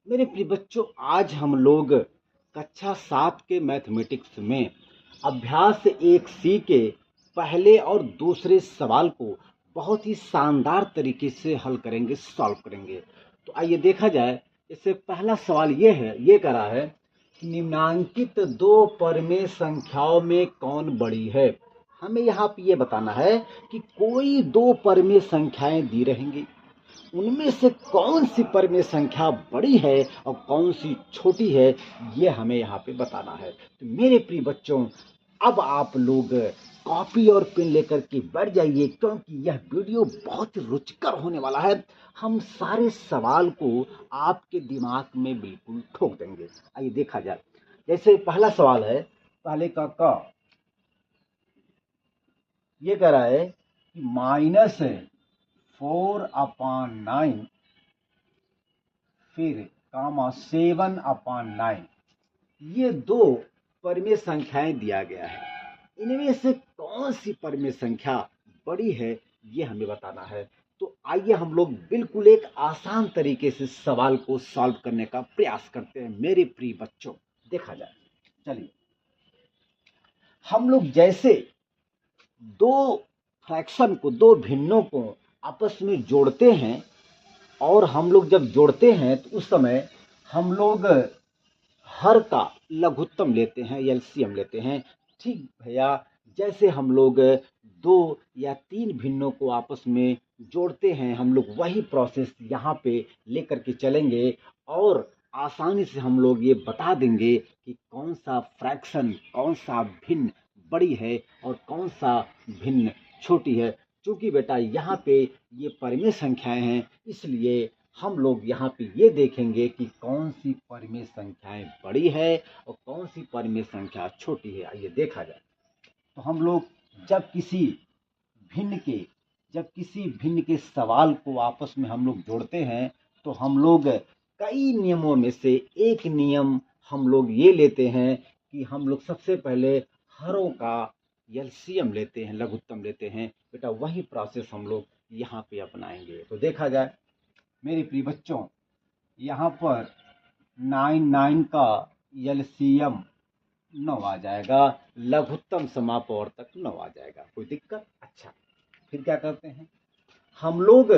मेरे प्रिय बच्चों, आज हम लोग कक्षा 7 के मैथमेटिक्स में अभ्यास 1C के पहले और दूसरे सवाल को बहुत ही शानदार तरीके से हल करेंगे, सॉल्व करेंगे। तो आइए देखा जाए। इससे पहला सवाल ये कह रहा है कि निम्नांकित दो परमेय संख्याओं में कौन बड़ी है। हमें यहाँ पे ये बताना है कि कोई दो परमेय संख्याएं दी रहेंगी, उनमें से कौन सी परमेय संख्या बड़ी है और कौन सी छोटी है, ये हमें यहाँ पे बताना है। तो मेरे प्रिय बच्चों, अब आप लोग कॉपी और पेन लेकर के बैठ जाइए, क्योंकि यह वीडियो बहुत ही रुचिकर होने वाला है। हम सारे सवाल को आपके दिमाग में बिल्कुल ठोक देंगे। आइए देखा जाए। जैसे पहला सवाल है, पहले का क ये कह रहा है कि -4/9 फिर कामा 7/9, ये दो परमेय संख्याएं दिया गया है। इनमें से कौन सी परमेय संख्या बड़ी है, ये हमें बताना है। तो आइए हम लोग बिल्कुल एक आसान तरीके से सवाल को सॉल्व करने का प्रयास करते हैं। मेरे प्रिय बच्चों, देखा जाए। चलिए, हम लोग जैसे दो फ्रैक्शन को, दो भिन्नों को आपस में जोड़ते हैं, और हम लोग जब जोड़ते हैं तो उस समय हम लोग हर का लघुत्तम लेते हैं, एलसीएम लेते हैं। ठीक भैया, जैसे हम लोग दो या तीन भिन्नों को आपस में जोड़ते हैं, हम लोग वही प्रोसेस यहाँ पे लेकर के चलेंगे और आसानी से हम लोग ये बता देंगे कि कौन सा फ्रैक्शन, कौन सा भिन्न बड़ी है और कौन सा भिन्न छोटी है। क्योंकि बेटा यहाँ पे ये परिमेय संख्याएं हैं, इसलिए हम लोग यहाँ पे ये देखेंगे कि कौन सी परिमेय संख्याएं बड़ी है और कौन सी परिमेय संख्या छोटी है। आइए देखा जाए। तो हम लोग जब किसी भिन्न के सवाल को आपस में हम लोग जोड़ते हैं, तो हम लोग कई नियमों में से एक नियम हम लोग ये लेते हैं कि हम लोग सबसे पहले हरों का एलसीएम लेते हैं, लघुत्तम लेते हैं। बेटा वही प्रोसेस हम लोग यहाँ पे अपनाएंगे। तो देखा जाए मेरे प्रिय बच्चों, यहाँ पर 9 का एलसीएम 9 आ जाएगा, लघुत्तम समापवर्तक तक 9 आ जाएगा। कोई दिक्कत? अच्छा, फिर क्या करते हैं हम लोग,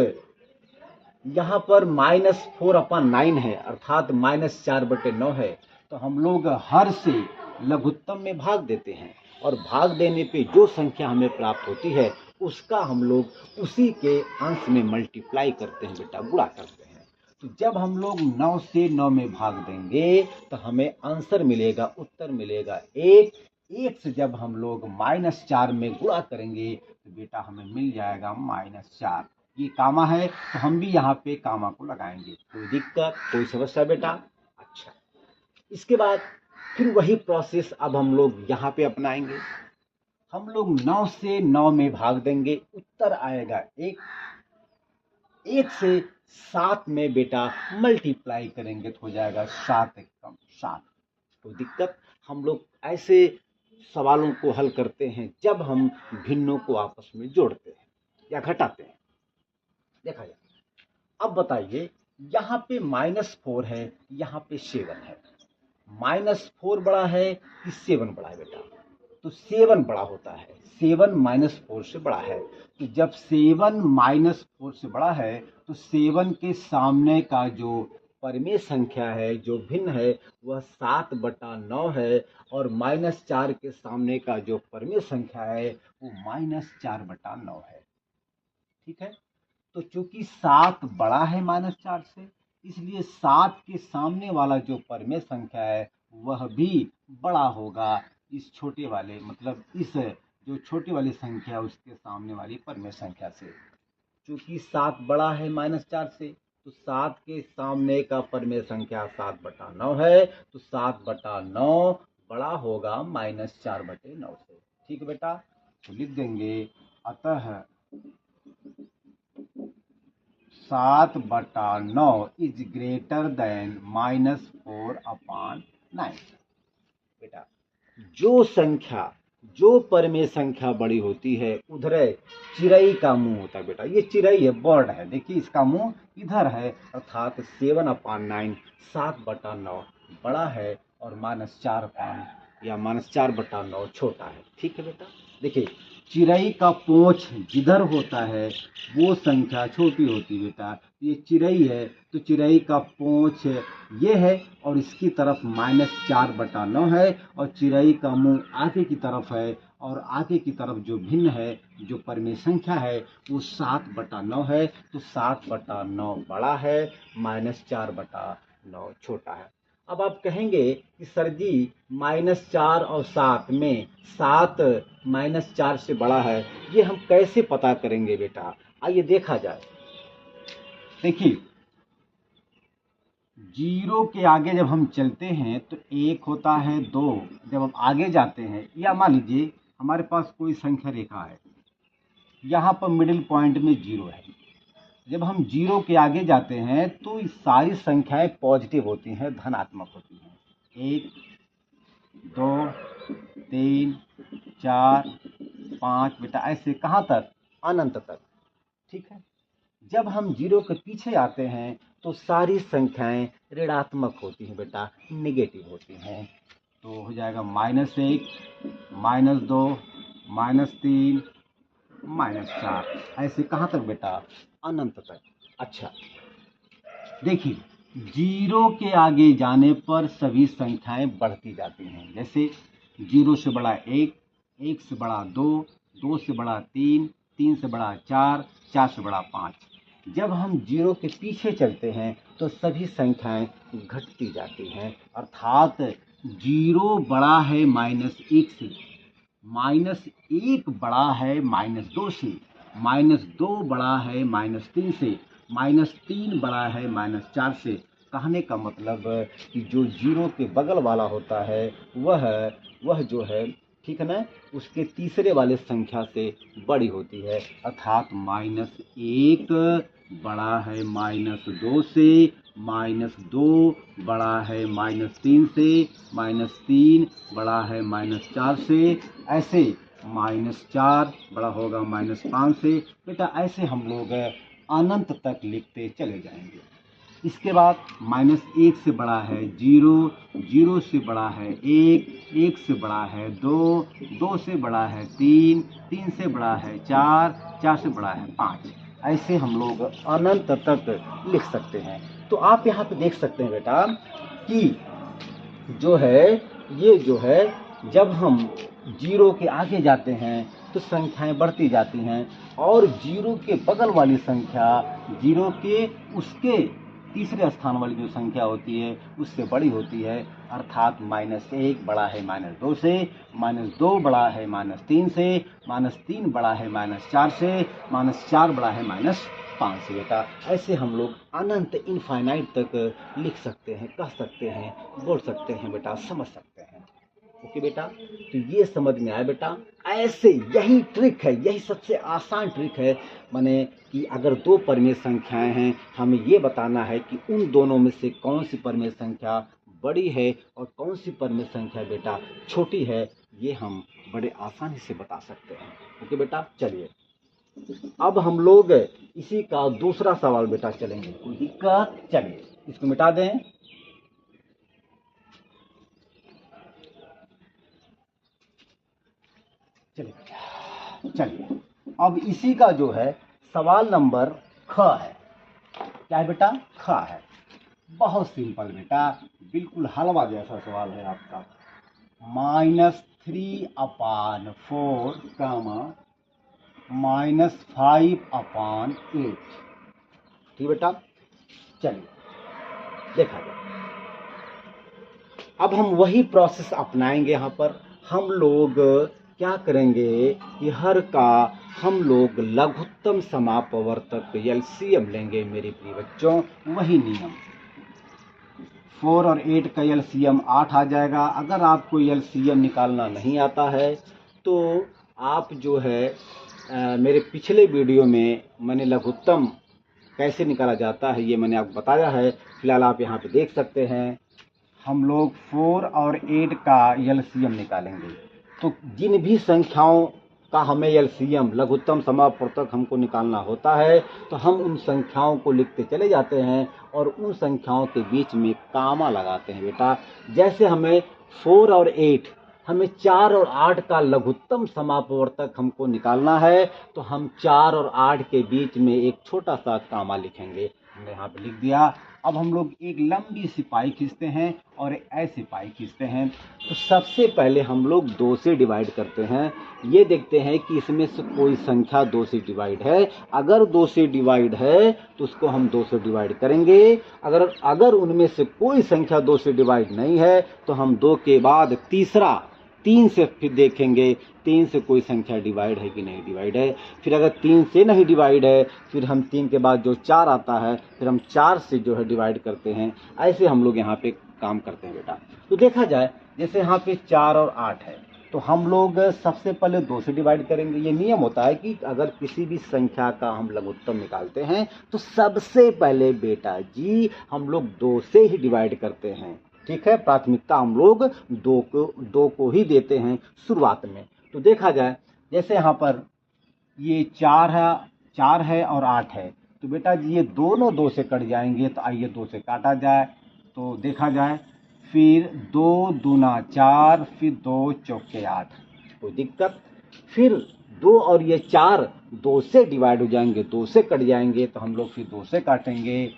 यहाँ पर -4/9 है, अर्थात -4/9 है। तो हम लोग हर से लघुत्तम में भाग देते हैं, और भाग देने पे जो संख्या हमें प्राप्त होती है उसका हम लोग उसी के अंश में मल्टीप्लाई करते हैं, बेटा गुणा करते हैं। तो जब हम लोग 9 से 9 में भाग देंगे तो हमें आंसर मिलेगा, उत्तर मिलेगा 1। 1 से जब हम लोग -4 में गुणा करेंगे तो बेटा हमें मिल जाएगा -4। ये कामा है तो हम भी यहाँ पे कामा को लगाएंगे। कोई दिक्कत, कोई समस्या बेटा? अच्छा, इसके बाद फिर वही प्रोसेस अब हम लोग यहाँ पे अपनाएंगे। हम लोग 9 से 9 में भाग देंगे, उत्तर आएगा 1। 1 से 7 में बेटा मल्टीप्लाई करेंगे तो हो जाएगा 7 एकम 7। कोई दिक्कत? हम लोग ऐसे सवालों को हल करते हैं जब हम भिन्नों को आपस में जोड़ते हैं या घटाते हैं। देखा जाए। अब बताइए, यहाँ पे -4 है, यहाँ पे 7 है। -4 बड़ा है कि 7 बड़ा है बेटा? तो 7 बड़ा होता है। 7 -4 से बड़ा है। तो जब 7 -4 से बड़ा है तो 7 के सामने का जो परिमेय संख्या है, जो भिन्न है, वह 7/9 है, और -4 के सामने का जो परिमेय संख्या है वो -4/9 है। ठीक है। तो चूंकि 7 बड़ा है -4 से, इसलिए 7 के सामने वाला जो परिमेय संख्या है वह भी बड़ा होगा इस छोटे वाले, मतलब इस जो छोटी वाली संख्या है उसके सामने वाली परिमेय संख्या से। चूंकि 7 बड़ा है -4 से, तो 7 के सामने का परिमेय संख्या 7/9 है, तो 7/9 बड़ा होगा -4/9 से। ठीक है बेटा, तो लिख देंगे, अतः 7/9 इज ग्रेटर देन -4/9। बेटा जो संख्या जो परिमेय संख्या बड़ी होती है उधर चिरई का मुंह होता है बेटा। ये चिरई है, बर्ड है, देखिए इसका मुंह इधर है, अर्थात 7/9 7/9 बड़ा है और -4 या -4/9 छोटा है। ठीक है बेटा, देखिए चिरई का पूंछ जिधर होता है वो संख्या छोटी होती है बेटा। ये चिरई है तो चिरई का पूंछ ये है और इसकी तरफ -4/9 है और चिरई का मुंह आगे की तरफ है और आगे की तरफ जो भिन्न है, जो परिमेय संख्या है वो 7/9 है। तो 7/9 बड़ा है, -4/9 छोटा है। अब आप कहेंगे कि सर जी -4 और 7 में 7 -4 से बड़ा है, ये हम कैसे पता करेंगे बेटा? आइए देखा जाए। देखिए 0 के आगे जब हम चलते हैं तो 1 होता है, 2 जब हम आगे जाते हैं, या मान लीजिए हमारे पास कोई संख्या रेखा है, यहाँ पर मिडिल पॉइंट में 0 है। जब हम 0 के आगे जाते हैं तो ये सारी संख्याएं पॉजिटिव होती हैं, धनात्मक होती हैं। 1 2 3 4 5 बेटा, ऐसे कहाँ तक? अनंत तक। ठीक है। जब हम 0 के पीछे आते हैं तो सारी संख्याएं ऋणात्मक होती हैं बेटा, नेगेटिव होती हैं। तो हो जाएगा -1 -2 -3 -4, ऐसे कहाँ तक बेटा? अनंत तक। अच्छा देखिए 0 के आगे जाने पर सभी संख्याएं बढ़ती जाती हैं। जैसे 0 से बड़ा 1, 1 से बड़ा 2, 2 से बड़ा 3, 3 से बड़ा 4, 4 से बड़ा 5। जब हम 0 के पीछे चलते हैं तो सभी संख्याएं घटती जाती हैं, अर्थात 0 बड़ा है -1 से, -1 बड़ा है -2 से, -2 बड़ा है -3 से, -3 बड़ा है -4 से। कहने का मतलब कि जो 0 के बगल वाला होता है वह जो है, ठीक है ना, उसके तीसरे वाले संख्या से बड़ी होती है, अर्थात -1 बड़ा है -2 से, -2 बड़ा है -3 से, -3 बड़ा है -4 से, ऐसे -4 बड़ा होगा -5 से। बेटा ऐसे हम लोग अनंत तक लिखते चले जाएंगे। इसके बाद -1 से बड़ा है 0, 0 से बड़ा है 1, 1 से बड़ा है 2, 2 से बड़ा है 3, 3 से बड़ा है 4, 4 से बड़ा है 5। ऐसे हम लोग अनंत तक लिख सकते हैं। तो आप यहाँ पे देख सकते हैं बेटा कि जो है ये जो है जब हम 0 के आगे जाते हैं तो संख्याएं बढ़ती जाती हैं और 0 के बगल वाली संख्या 0 के उसके तीसरे स्थान वाली जो संख्या होती है उससे बड़ी होती है, अर्थात -1 बड़ा है -2 से, -2 बड़ा है -3 से, -3 बड़ा है -4 से, -4 बड़ा है -5 से। बेटा ऐसे हम लोग अनंत इनफाइनाइट तक लिख सकते हैं, कह सकते हैं, बोल सकते हैं बेटा, समझ सकते हैं। ओके बेटा, तो ये समझ में आया बेटा। ऐसे यही ट्रिक है, यही सबसे आसान ट्रिक है, माने कि अगर दो परिमेय संख्याएं हैं, हमें ये बताना है कि उन दोनों में से कौन सी परिमेय संख्या बड़ी है और कौन सी परिमेय संख्या बेटा छोटी है, ये हम बड़े आसानी से बता सकते हैं। ओके बेटा, चलिए अब हम लोग इसी का दूसरा सवाल बेटा चलेंगे। कोई दिक्कत? चलिए इसको मिटा दें। चलिए अब इसी का जो है सवाल नंबर ख है। क्या है बेटा? ख है। बहुत सिंपल बेटा, बिल्कुल हलवा जैसा सवाल है आपका। -3/4 -5/8। ठीक बेटा, चलिए देखा जाए। अब हम वही प्रोसेस अपनाएंगे। यहाँ पर हम लोग क्या करेंगे कि हर का हम लोग लघुत्तम समापवर्तक एलसीएम लेंगे मेरे प्रिय बच्चों। वही नियम 4 और 8 का एलसीएम 8 आ जाएगा। अगर आपको एलसीएम निकालना नहीं आता है तो आप जो है मेरे पिछले वीडियो में मैंने लघुत्तम कैसे निकाला जाता है ये मैंने आपको बताया है, फिलहाल आप यहाँ पे देख सकते हैं। हम लोग 4 और 8 का एलसीएम निकालेंगे। तो जिन भी संख्याओं का हमें एलसीएम लघुत्तम समापवर्तक हमको निकालना होता है तो हम उन संख्याओं को लिखते चले जाते हैं और उन संख्याओं के बीच में कामा लगाते हैं बेटा। जैसे हमें 4 और 8, हमें 4 और 8 का लघुत्तम समापवर्तक हमको निकालना है तो हम 4 और 8 के बीच में एक छोटा सा कामा लिखेंगे। हमने यहाँ पे लिख दिया। अब हम लोग एक लंबी सी पाई खींचते हैं और एक ऐसी पाई खींचते हैं। तो सबसे पहले हम लोग 2 से डिवाइड करते हैं। ये देखते हैं कि इसमें से कोई संख्या 2 से डिवाइड है। अगर 2 से डिवाइड है तो उसको हम 2 से डिवाइड करेंगे। अगर उनमें से कोई संख्या 2 से डिवाइड नहीं है तो हम 2 के बाद तीसरा 3 से फिर देखेंगे 3 से कोई संख्या डिवाइड है कि नहीं डिवाइड है। फिर अगर 3 से नहीं डिवाइड है फिर हम 3 के बाद जो 4 आता है फिर हम 4 से जो है डिवाइड करते हैं। ऐसे हम लोग यहाँ पे काम करते हैं बेटा। तो देखा जाए जैसे यहाँ पे 4 और 8 है तो हम लोग सबसे पहले 2 से डिवाइड करेंगे। ये नियम होता है कि अगर किसी भी संख्या का हम लघुत्तम निकालते हैं तो सबसे पहले बेटा जी हम लोग 2 से ही डिवाइड करते हैं। ठीक है, प्राथमिकता हम लोग 2 को ही देते हैं शुरुआत में। तो देखा जाए जैसे यहाँ पर ये 4 है और 8 है तो बेटा जी ये दोनों 2 से कट जाएंगे। तो आइए 2 से काटा जाए तो देखा जाए फिर 2 दूना 4 फिर 2 चौके 8, कोई दिक्कत। फिर 2 और ये 4 2 से डिवाइड हो जाएंगे, 2 से कट जाएंगे तो हम लोग फिर 2 से काटेंगे।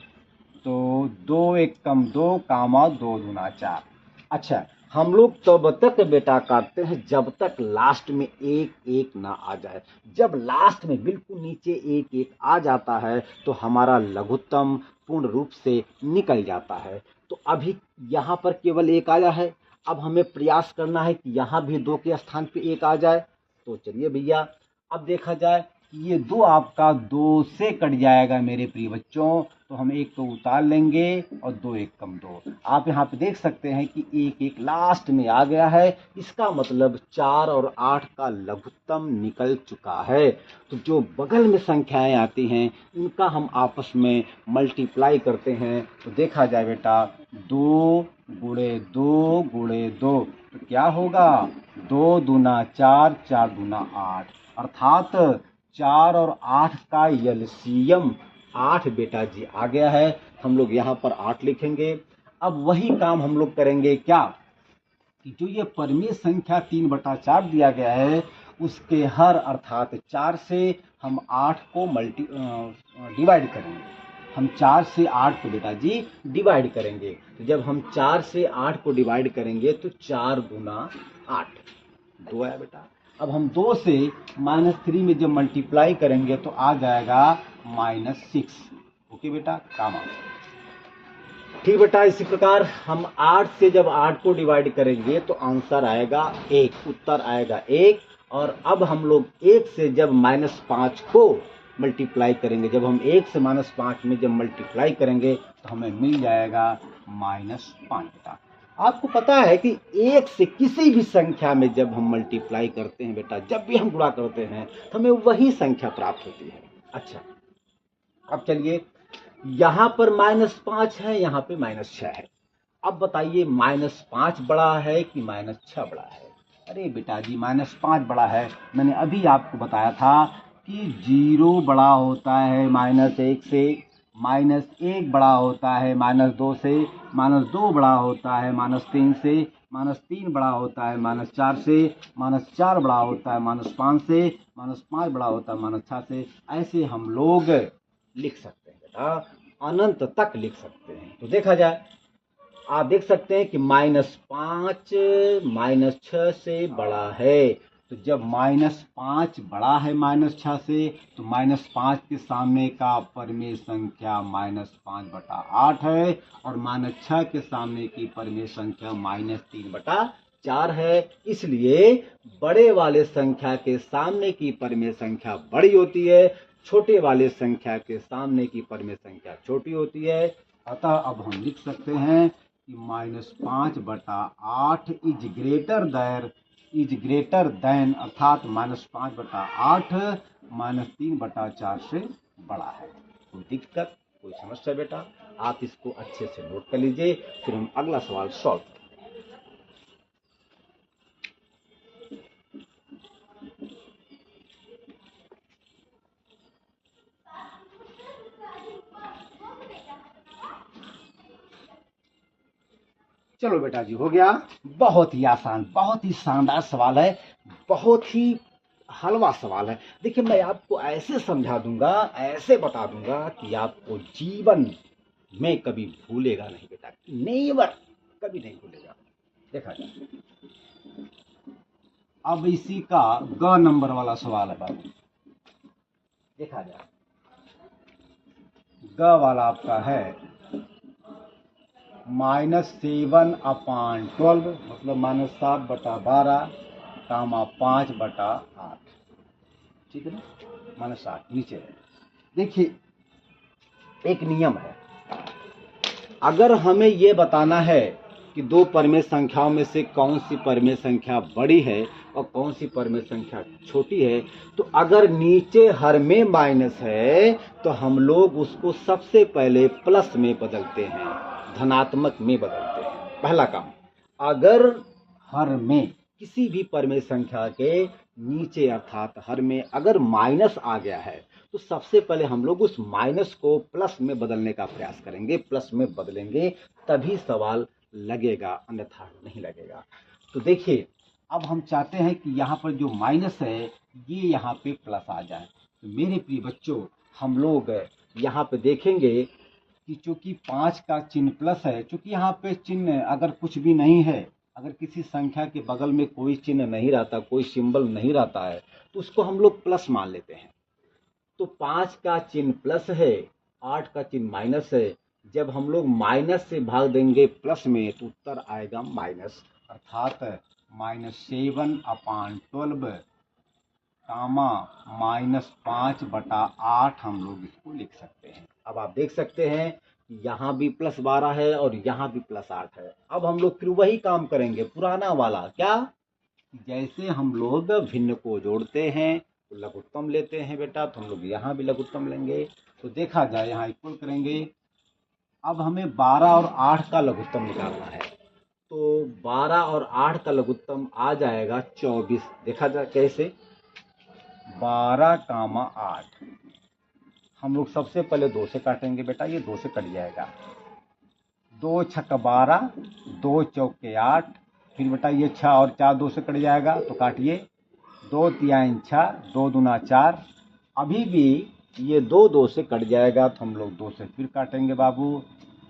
तो 2 एक कम 2 कामा 2 दूना 4। अच्छा, हम लोग तब तक बेटा काटते हैं जब तक लास्ट में 1 1 ना आ जाए। जब लास्ट में बिल्कुल नीचे 1 1 आ जाता है तो हमारा लघुत्तम पूर्ण रूप से निकल जाता है। तो अभी यहाँ पर केवल 1 आया है। अब हमें प्रयास करना है कि यहाँ भी 2 के स्थान पे 1 आ जाए। तो चलिए भैया अब देखा जाए कि ये 2 आपका 2 से कट जाएगा मेरे प्रिय बच्चों। तो हम 1 तो उतार लेंगे और 2 एक कम 2। आप यहाँ पे देख सकते हैं कि 1 1 लास्ट में आ गया है। इसका मतलब 4 और 8 का लघुत्तम निकल चुका है। तो जो बगल में संख्याएं आती हैं उनका हम आपस में मल्टीप्लाई करते हैं। तो देखा जाए बेटा 2 गुणे 2 गुणे 2 तो क्या होगा 2 दूना 4 4 दूना 8 अर्थात 4 और 8 का एलसीएम 8 बेटा जी आ गया है। हम लोग यहाँ पर 8 लिखेंगे। अब वही काम हम लोग करेंगे क्या कि जो ये परिमेय संख्या 3/4 दिया गया है उसके हर अर्थात 4 से हम 8 को डिवाइड करेंगे। हम 4 से 8 को बेटा जी डिवाइड करेंगे। तो जब हम 4 से 8 को डिवाइड करेंगे तो 4 गुना 8 2 आया बेटा। अब हम 2 से -3 में जब मल्टीप्लाई करेंगे तो आ जाएगा -6। ओके बेटा, काम आ ठीक बेटा। इसी प्रकार हम 8 से जब 8 को डिवाइड करेंगे तो आंसर आएगा 1, उत्तर आएगा 1। और अब हम लोग 1 से जब -5 को मल्टीप्लाई करेंगे, जब हम 1 से -5 में जब मल्टीप्लाई करेंगे तो हमें मिल जाएगा -5 बेटा। आपको पता है कि 1 से किसी भी संख्या में जब हम मल्टीप्लाई करते हैं बेटा, जब भी हम गुणा करते हैं तो हमें वही संख्या प्राप्त होती है। अच्छा, अब चलिए यहाँ पर -5 है, यहाँ पे -6 है। अब बताइए -5 बड़ा है कि -6 बड़ा है? अरे बेटा जी -5 बड़ा है। मैंने अभी आपको बताया था कि 0 बड़ा होता है -1 से, -1 बड़ा होता है -2 से, -2 बड़ा होता है -3 से, -3 बड़ा होता है -4 से, -4 बड़ा होता है -5 से, -5 बड़ा होता है -6 से। ऐसे हम लोग लिख सकते हैं बेटा, अनंत तक लिख सकते हैं। तो देखा जाए आप देख सकते हैं कि -5 -6 से बड़ा है। तो जब -5 बड़ा है -6 से तो -5 के सामने का परिमेय संख्या -5/8 है और -6 के सामने की परिमेय संख्या -3/4 है। इसलिए बड़े वाले संख्या के सामने की परिमेय संख्या बड़ी होती है, छोटे वाले संख्या के सामने की परिमेय संख्या छोटी होती है। अतः अब हम लिख सकते हैं कि -5/8 इज ग्रेटर देन अर्थात -5/8 -3/4 से बड़ा है। कोई दिक्कत, कोई समस्या बेटा? आप इसको अच्छे से नोट कर लीजिए, फिर हम अगला सवाल सॉल्व करेंगे। चलो बेटा जी, हो गया। बहुत ही आसान, बहुत ही शानदार सवाल है, बहुत ही हलवा सवाल है। देखिए, मैं आपको ऐसे समझा दूंगा, ऐसे बता दूंगा कि आपको जीवन में कभी भूलेगा नहीं बेटा, नेवर, कभी नहीं भूलेगा। देखा जाए, अब इसी का ग नंबर वाला सवाल है बाबू। देखा जाए, ग वाला आपका है -7/12, मतलब -7/12, कामा 5/8, ठीक है ना, -8 नीचे है। देखिए, एक नियम है, अगर हमें ये बताना है कि दो परमेय संख्याओं में से कौन सी परमेय संख्या बड़ी है और कौन सी परमेय संख्या छोटी है, तो अगर नीचे हर में माइनस है तो हम लोग उसको सबसे पहले प्लस में बदलते हैं, धनात्मक में बदलते हैं। पहला काम, अगर हर में किसी भी परमेय संख्या के नीचे अर्थात हर में अगर माइनस आ गया है तो सबसे पहले हम लोग उस माइनस को प्लस में बदलने का प्रयास करेंगे, प्लस में बदलेंगे तभी सवाल लगेगा, अन्यथा नहीं लगेगा। तो देखिए, अब हम चाहते हैं कि यहाँ पर जो माइनस है ये यहाँ पे प्लस आ जाए। तो मेरे प्रिय बच्चों, हम लोग यहाँ पे देखेंगे कि चूंकि 5 का चिन्ह प्लस है, चूंकि यहाँ पे चिन्ह अगर कुछ भी नहीं है, अगर किसी संख्या के बगल में कोई चिन्ह नहीं रहता, कोई सिंबल नहीं रहता है, तो उसको हम लोग प्लस मान लेते हैं। तो 5 का चिन्ह प्लस है, 8 का चिन्ह माइनस है। जब हम लोग माइनस से भाग देंगे प्लस में तो उत्तर आएगा माइनस, अर्थात -7/12, कामा -5/8 हम लोग इसको लिख सकते हैं। अब आप देख सकते हैं कि यहाँ भी +12 है और यहाँ भी +8 है। अब हम लोग फिर वही काम करेंगे, पुराना वाला, क्या, जैसे हम लोग भिन्न को जोड़ते हैं तो लघुत्तम लेते हैं बेटा, तो हम लोग यहाँ भी लघुत्तम लेंगे। तो देखा जाए, यहाँ इक्वल करेंगे। अब हमें 12 और 8 का लघुत्तम निकालना है, तो 12 और 8 का लघुत्तम आ जाएगा 24। देखा जाए कैसे, 12 कामा 8, हम लोग सबसे पहले 2 से काटेंगे बेटा, ये 2 से कट जाएगा, 2 छक्का 12, 2 चौके 8, फिर बेटा ये 6 और 4 2 से कट जाएगा, तो काटिए, 2 तिहाई 6, 2 दूना 4, अभी भी ये 2 2 से कट जाएगा, तो हम लोग 2 से फिर काटेंगे बाबू,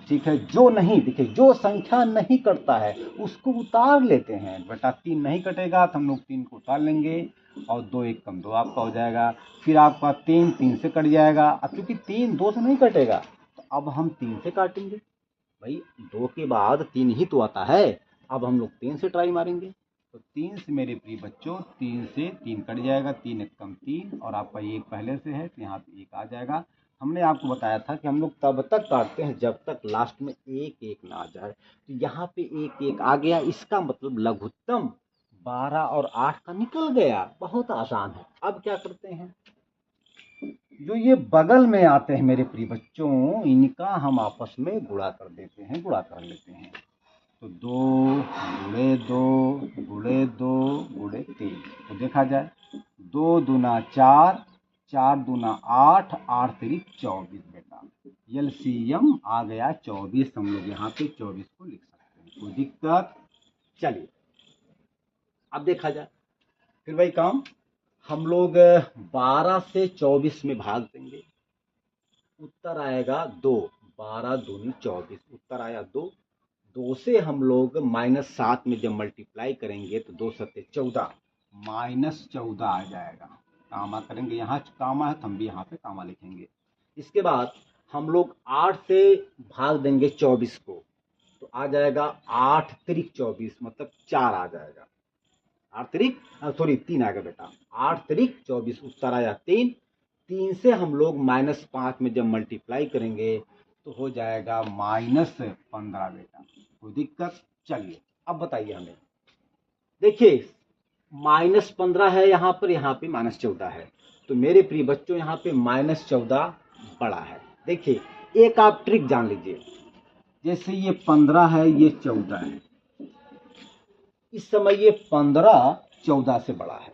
ठीक है। जो नहीं, देखिए, जो संख्या नहीं कटता है उसको उतार लेते हैं बेटा, 3 नहीं कटेगा तो हम लोग 3 को उतार लेंगे और 2 1 कम 2 आपका हो जाएगा। फिर आपका 3 3 से कट जाएगा, अब क्योंकि 3 2 से नहीं कटेगा तो अब हम 3 से काटेंगे, भाई 2 के बाद 3 ही तो आता है। अब हम लोग 3 से ट्राई मारेंगे, तो 3 से मेरे प्रिय बच्चों, 3 से 3 कट जाएगा, 3 1 कम 3, और आपका ये पहले से है तो यहाँ पे 1 आ जाएगा। हमने आपको बताया था कि हम लोग तब तक काटते हैं जब तक लास्ट में 1 1 ना आ जाए, तो यहाँ पे 1 1 आ गया, इसका मतलब लघुत्तम 12 और 8 का निकल गया। बहुत आसान है। अब क्या करते हैं, जो ये बगल में आते हैं मेरे प्रिय बच्चों, इनका हम आपस में गुणा कर देते हैं, गुणा कर लेते हैं। तो 2 गुणे 2 गुणे 2 गुणे 3, तो देखा जाए, 2 दूना 4, 4 दूना 8, 8 तिरिक 24 बेटा, एलसीएम आ गया 24। हम लोग यहाँ पे 24 को लिख सकते हैं, कोई दिक्कत। चलिए, अब देखा जाए, फिर वही काम, हम लोग 12 से 24 में भाग देंगे, उत्तर आएगा 2, 12 दूनी 24, उत्तर आया 2। 2 से हम लोग -7 में जब मल्टीप्लाई करेंगे तो 2 सत्ते 14, -14 आ जाएगा। कामा करेंगे, यहाँ कामा है तो हम भी यहाँ पे कामा लिखेंगे। इसके बाद हम लोग 8 से भाग देंगे 24 को, तो आ जाएगा 8 तिरिक 24, मतलब 4 आ जाएगा। 8 तिरिक, सॉरी 3 आएगा बेटा, 8 तिरिक 24, उत्तर आया 3। 3 से हम लोग -5 में जब मल्टीप्लाई करेंगे तो हो जाएगा -15 बेटा, कोई दिक्कत। चलिए, अब बताइए हमें, देखिए -15 है यहाँ पर, यहाँ पे -14 है, तो मेरे प्रिय बच्चों यहाँ पे -14 बड़ा है। देखिए, एक आप ट्रिक जान लीजिए, जैसे ये 15 है, ये 14 है, इस समय ये 15 14 से बड़ा है,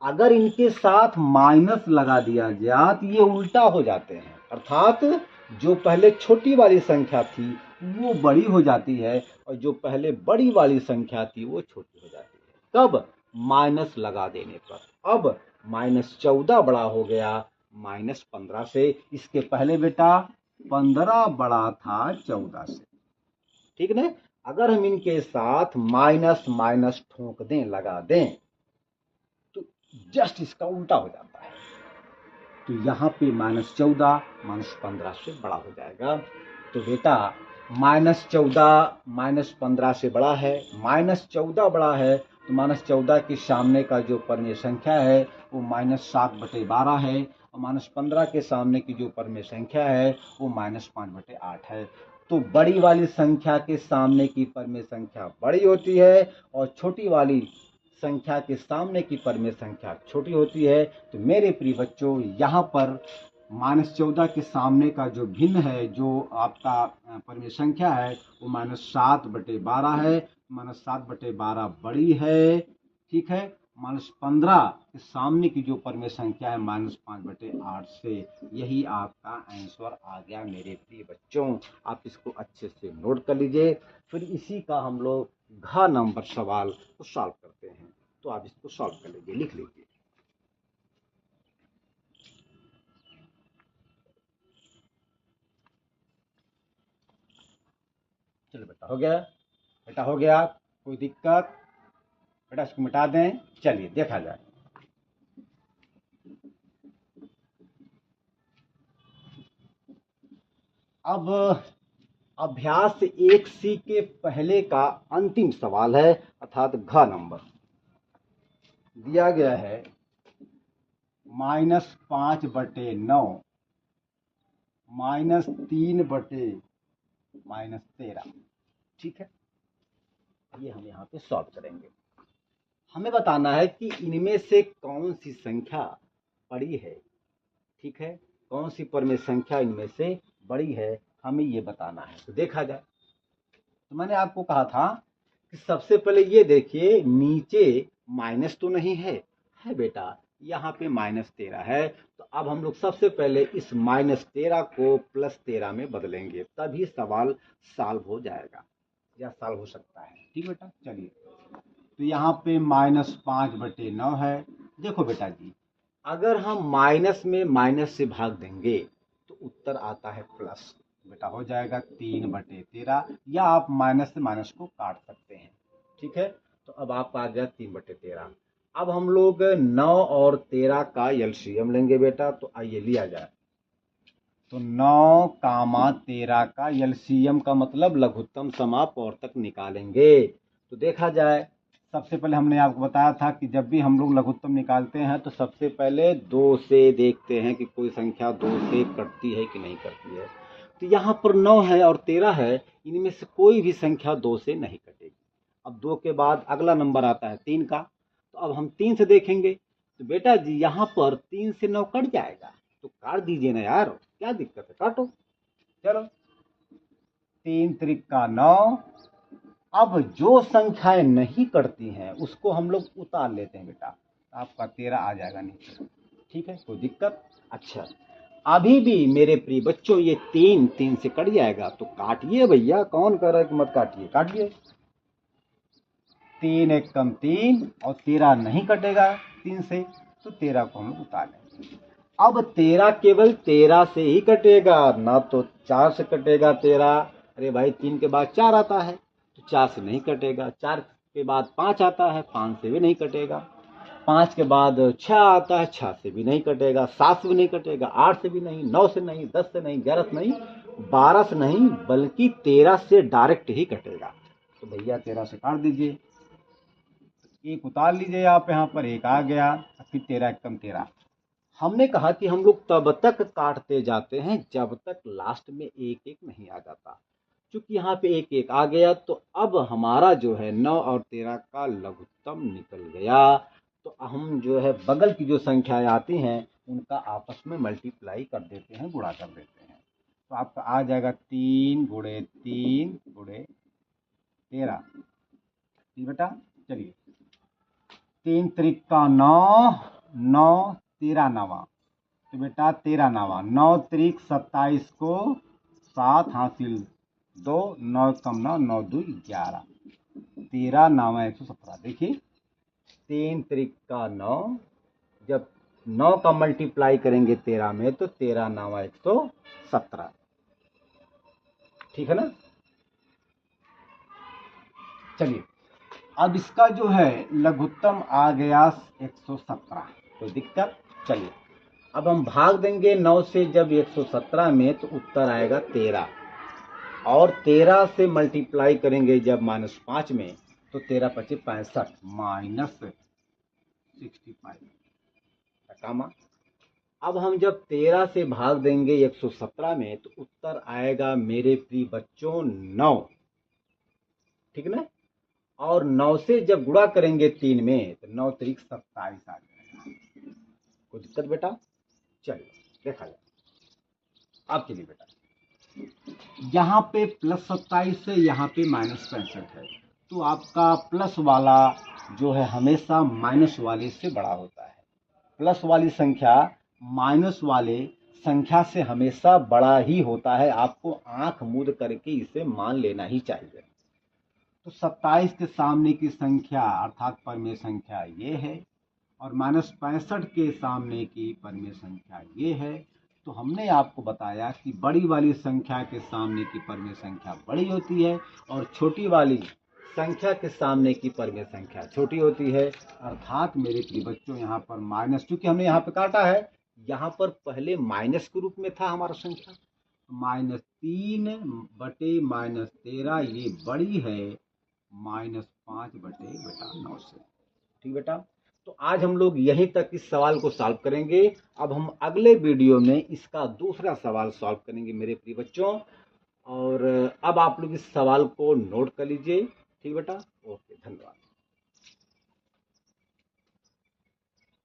अगर इनके साथ माइनस लगा दिया जाए तो ये उल्टा हो जाते हैं, अर्थात जो पहले छोटी वाली संख्या थी वो बड़ी हो जाती है और जो पहले बड़ी वाली संख्या थी वो छोटी हो जाती है। कब? माइनस लगा देने पर। अब -14 बड़ा हो गया -15 से। इसके पहले बेटा 15 बड़ा था 14 से, ठीक ना? अगर हम इनके साथ माइनस माइनस ठोक दें, लगा दें, तो जस्ट इसका उल्टा हो जाता है। तो यहाँ पे -14 -15 से बड़ा हो जाएगा। तो बेटा -14 -15 से बड़ा है, -14 बड़ा है तो -14 के सामने का जो परमेय संख्या है वो -7/12 है और -15 के सामने की जो परमेय संख्या है वो -5/8 है। तो बड़ी वाली संख्या के सामने की परमेय संख्या बड़ी होती है और छोटी वाली संख्या के सामने की परमेय संख्या छोटी होती है। तो मेरे प्रिय बच्चों, यहाँ पर -14 के सामने का जो भिन्न है, जो आपका परमेय संख्या है वो -7/12 है। -7/12 बड़ी है, ठीक है। -15 के सामने की जो परमेय संख्या है -5/8 से। यही आपका आंसर आ गया मेरे प्रिय बच्चों। आप इसको अच्छे से नोट कर लीजिए। फिर इसी का हम लोग घ नंबर सवाल को सॉल्व करते हैं। तो आप इसको सॉल्व कर लीजिए, लिख लीजिए। चलो बेटा हो गया, बेटा हो गया, कोई दिक्कत? बेटा इसको मिटा दें, चलिए देखा जाए। अब अभ्यास 1C के पहले का अंतिम सवाल है, अर्थात घ नंबर दिया गया है -5/9 -3/-13, ठीक है। ये हम यहाँ पे सॉल्व करेंगे। हमें बताना है कि इनमें से कौन सी संख्या बड़ी है, ठीक है। कौन सी परमेय संख्या इनमें से बड़ी है, हमें ये बताना है। तो देखा जाए। तो मैंने आपको कहा था कि सबसे पहले ये देखिए, नीचे माइनस तो नहीं है, है बेटा, यहाँ पे -13 है। तो अब हम लोग सबसे पहले इस -13 को +13 में बदलेंगे, तभी सवाल सॉल्व हो जाएगा या सॉल्व हो सकता है, ठीक बेटा। चलिए, तो यहाँ पे -5/9 है। देखो बेटा जी, अगर हम माइनस में माइनस से भाग देंगे तो उत्तर आता है प्लस। बेटा हो जाएगा 3/13, या आप माइनस से माइनस को काट सकते हैं, ठीक है। तो अब आपका आ गया 3/13। अब हम लोग 9 और 13 का एलसीएम लेंगे बेटा। तो आइए लिया जाए। तो 9, 13 का एलसीएम का मतलब लघुत्तम समापवर्तक निकालेंगे। तो देखा जाए, सबसे पहले हमने आपको बताया था कि जब भी हम लोग लघुत्तम निकालते हैं तो सबसे पहले 2 से देखते हैं कि कोई संख्या 2 से कटती है कि नहीं कटती है। तो यहाँ पर 9 है और 13 है, इनमें से कोई भी संख्या 2 से नहीं कटेगी। अब 2 के बाद अगला नंबर आता है 3 का। तो अब हम 3 से देखेंगे। तो बेटा जी यहाँ पर 3 से 9 कट जाएगा, तो काट दीजिए ना यार, क्या दिक्कत है, काटो। चलो, 3×9। अब जो संख्याएं नहीं कटती हैं उसको हम लोग उतार लेते हैं बेटा। आपका 13 आ जाएगा नीचे, ठीक है, कोई दिक्कत? अच्छा, अभी भी मेरे प्रिय बच्चों ये 3 से कट जाएगा, तो काटिए भैया, कौन कह रहा है कि मत काटिए, काटिए। 3 एकम 3 और 13 नहीं कटेगा 3 से, तो 13 को हम लोग उतार लेंगे। अब 13 केवल 13 से ही कटेगा ना, तो 4 से कटेगा 13। अरे भाई, 3 के बाद 4 आता है तो 4 से नहीं कटेगा। 4 के बाद 5 आता है, 5 से भी नहीं कटेगा। 5 के बाद 6 आता है, 6 से भी नहीं कटेगा। 7 से भी नहीं कटेगा, 8 से भी नहीं, 9 से नहीं, 10 से नहीं, 11 से नहीं, 12 से नहीं, बल्कि 13 से डायरेक्ट ही कटेगा। तो भैया 13 से काट दीजिए, एक उतार लीजिए आप, यहाँ पर एक आ गया, फिर 13 एकम 13। हमने कहा कि हम लोग तब तक काटते जाते हैं जब तक लास्ट में एक एक नहीं आ जाता। चूंकि यहाँ पे एक एक आ गया, तो अब हमारा जो है 9 और 13 का लघुत्तम निकल गया। तो हम जो है बगल की जो संख्याएं आती हैं उनका आपस में मल्टीप्लाई कर देते हैं, गुणा कर देते हैं। तो आपका आ जाएगा 3×3×13। ठीक बेटा, चलिए, 3×3 = 9, 9 13 9, तो बेटा 13 नावा, 9 त्रिक 27 को 7 हासिल 2, 9 कम 9, 9 2 11, 13 नावा 117। देखिए 3 त्रिक का 9, जब 9 का मल्टीप्लाई करेंगे 13 में तो 13 नावा 117। ठीक है ना। चलिए अब इसका जो है लघुत्तम आ गया 117, तो दिक्कत। चलिए अब हम भाग देंगे 9 से जब 117 में तो उत्तर आएगा 13, और 13 से मल्टीप्लाई करेंगे जब -5 में तो 13 पचे 65 -65 कामा। अब हम जब 13 से भाग देंगे 117 में तो उत्तर आएगा मेरे प्रिय बच्चों 9। ठीक ना। और 9 से जब गुणा करेंगे 3 में तो 9 त्रिक 27 आ जाएगा। कोई दिक्कत बेटा। चलिए देखा जाए। अब चलिए बेटा, यहाँ पे +27 है, यहाँ पे -65 है, तो आपका प्लस वाला जो है हमेशा माइनस वाले से बड़ा होता है। प्लस वाली संख्या माइनस वाले संख्या से हमेशा बड़ा ही होता है। आपको आंख मूंद करके इसे मान लेना ही चाहिए। तो 27 के सामने की संख्या अर्थात परमेय संख्या ये है, और -65 के सामने की परमेय संख्या ये है। तो हमने आपको बताया कि बड़ी वाली संख्या के सामने की परमेय संख्या बड़ी होती है, और छोटी वाली संख्या के सामने की परमेय संख्या छोटी होती है। अर्थात मेरे प्रिय बच्चों, यहाँ पर माइनस, चूंकि हमने यहाँ पे काटा है, यहाँ पर पहले माइनस के रूप में था हमारा संख्या, -3 बटे -13 ये बड़ी है -5 बटे बेटा 9 से। ठीक बेटा। तो आज हम लोग यहीं तक इस सवाल को सॉल्व करेंगे। अब हम अगले वीडियो में इसका दूसरा सवाल सॉल्व करेंगे मेरे प्रिय बच्चों। और अब आप लोग इस सवाल को नोट कर लीजिए। ठीक बेटा। ओके, धन्यवाद।